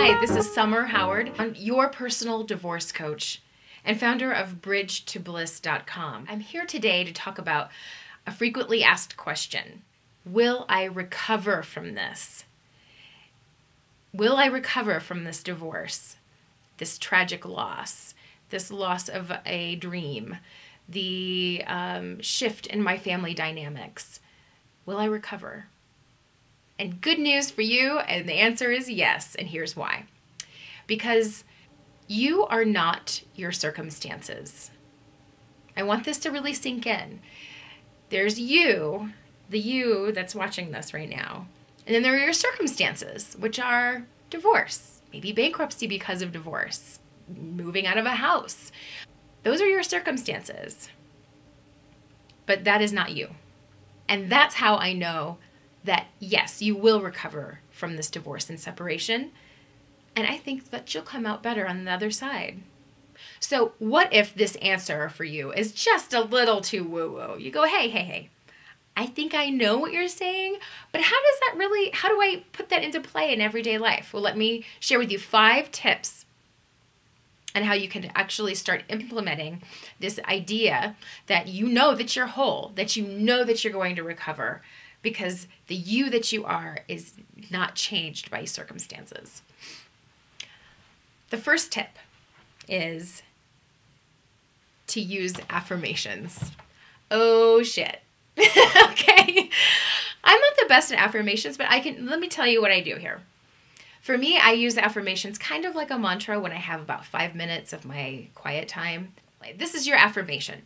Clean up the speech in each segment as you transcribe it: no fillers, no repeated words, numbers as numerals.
Hi, this is Summer Howard. I'm your personal divorce coach and founder of bridgetobliss.com. I'm here today to talk about a frequently asked question. Will I recover from this? Will I recover from this divorce, this tragic loss, this loss of a dream, the shift in my family dynamics? Will I recover? And good news for you, and the answer is yes, and here's why. Because you are not your circumstances. I want this to really sink in. There's you, the you that's watching this right now, and then there are your circumstances, which are divorce, maybe bankruptcy because of divorce, moving out of a house. Those are your circumstances. But that is not you. And that's how I know that, yes, you will recover from this divorce and separation. And I think that you'll come out better on the other side. So what if this answer for you is just a little too woo-woo? You go, hey, I think I know what you're saying, but how do I put that into play in everyday life? Well, let me share with you 5 tips on how you can actually start implementing this idea that you know that you're whole, that you know that you're going to recover, because the you that you are is not changed by circumstances. The first tip is to use affirmations. Oh shit. Okay. I'm not the best at affirmations, but let me tell you what I do here. For me, I use affirmations kind of like a mantra when I have about 5 minutes of my quiet time. This is your affirmation.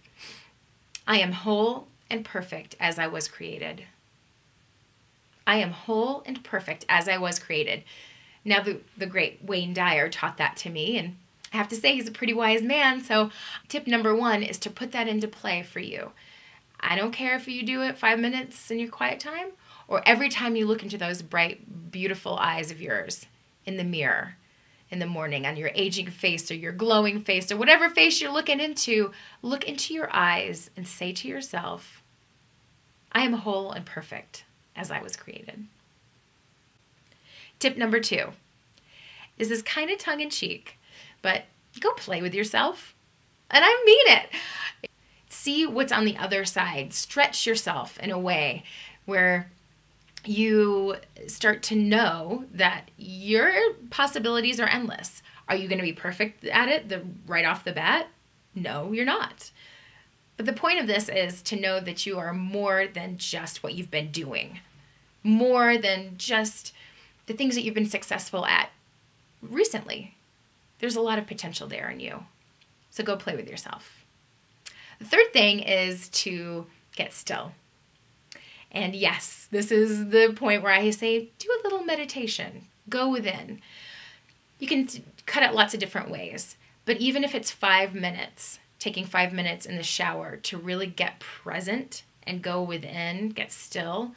I am whole and perfect as I was created. I am whole and perfect as I was created. Now, the great Wayne Dyer taught that to me, and I have to say he's a pretty wise man. So tip number 1 is to put that into play for you. I don't care if you do it 5 minutes in your quiet time or every time you look into those bright, beautiful eyes of yours in the mirror in the morning, on your aging face or your glowing face or whatever face you're looking into, look into your eyes and say to yourself, I am whole and perfect as I was created. Tip number 2 is this kind of tongue-in-cheek, but go play with yourself. And I mean it. See what's on the other side. Stretch yourself in a way where you start to know that your possibilities are endless. Are you going to be perfect at it right off the bat? No, you're not. But the point of this is to know that you are more than just what you've been doing, more than just the things that you've been successful at recently. There's a lot of potential there in you. So go play with yourself. The third thing is to get still. And yes, this is the point where I say, do a little meditation. Go within. You can cut it lots of different ways. But even if it's 5 minutes, taking 5 minutes in the shower to really get present and go within, get still,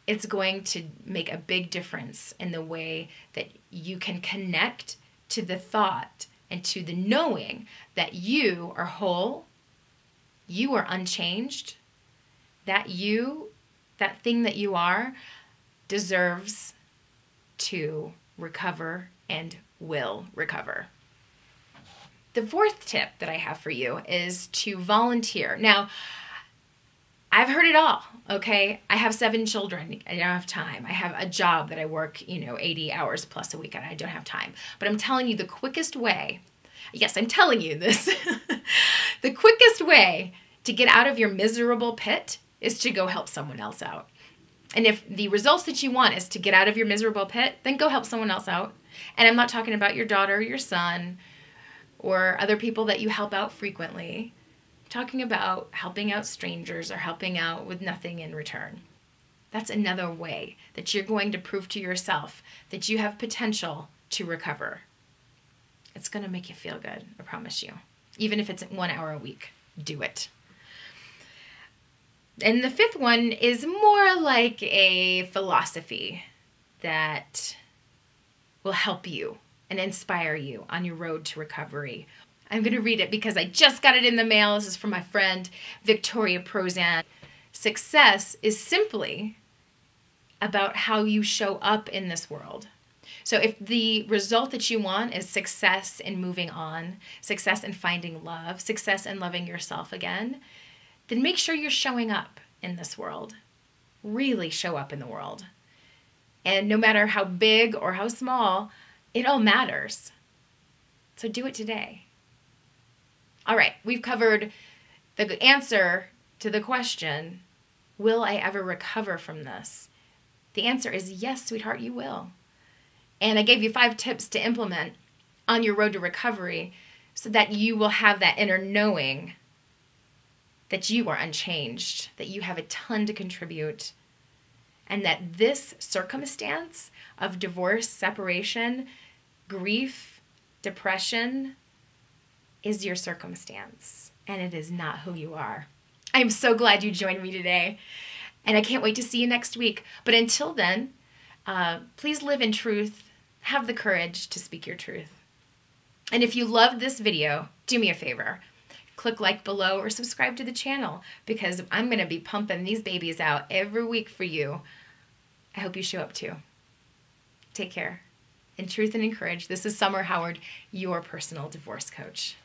it's going to make a big difference in the way that you can connect to the thought and to the knowing that you are whole, you are unchanged, that thing that you are, deserves to recover and will recover. The 4th tip that I have for you is to volunteer. Now, I've heard it all, okay? I have 7 children. I don't have time. I have a job that I work, 80 hours plus a week, and I don't have time. But I'm telling you the quickest way, yes, I'm telling you this, the quickest way to get out of your miserable pit is to go help someone else out. And if the results that you want is to get out of your miserable pit, then go help someone else out. And I'm not talking about your daughter or your son or other people that you help out frequently. I'm talking about helping out strangers or helping out with nothing in return. That's another way that you're going to prove to yourself that you have potential to recover. It's going to make you feel good, I promise you. Even if it's 1 hour a week, do it. And the 5th one is more like a philosophy that will help you and inspire you on your road to recovery. I'm going to read it because I just got it in the mail. This is from my friend Victoria Prozan. Success is simply about how you show up in this world. So if the result that you want is success in moving on, success in finding love, success in loving yourself again, then make sure you're showing up in this world. Really show up in the world. And no matter how big or how small, it all matters. So do it today. All right, we've covered the answer to the question, will I ever recover from this? The answer is yes, sweetheart, you will. And I gave you 5 tips to implement on your road to recovery so that you will have that inner knowing that you are unchanged, that you have a ton to contribute, and that this circumstance of divorce, separation, grief, depression is your circumstance, and it is not who you are. I am so glad you joined me today, and I can't wait to see you next week. But until then, please live in truth. Have the courage to speak your truth. And if you loved this video, do me a favor. Click like below or subscribe to the channel because I'm going to be pumping these babies out every week for you. I hope you show up too. Take care. In truth and in courage, this is Summer Howard, your personal divorce coach.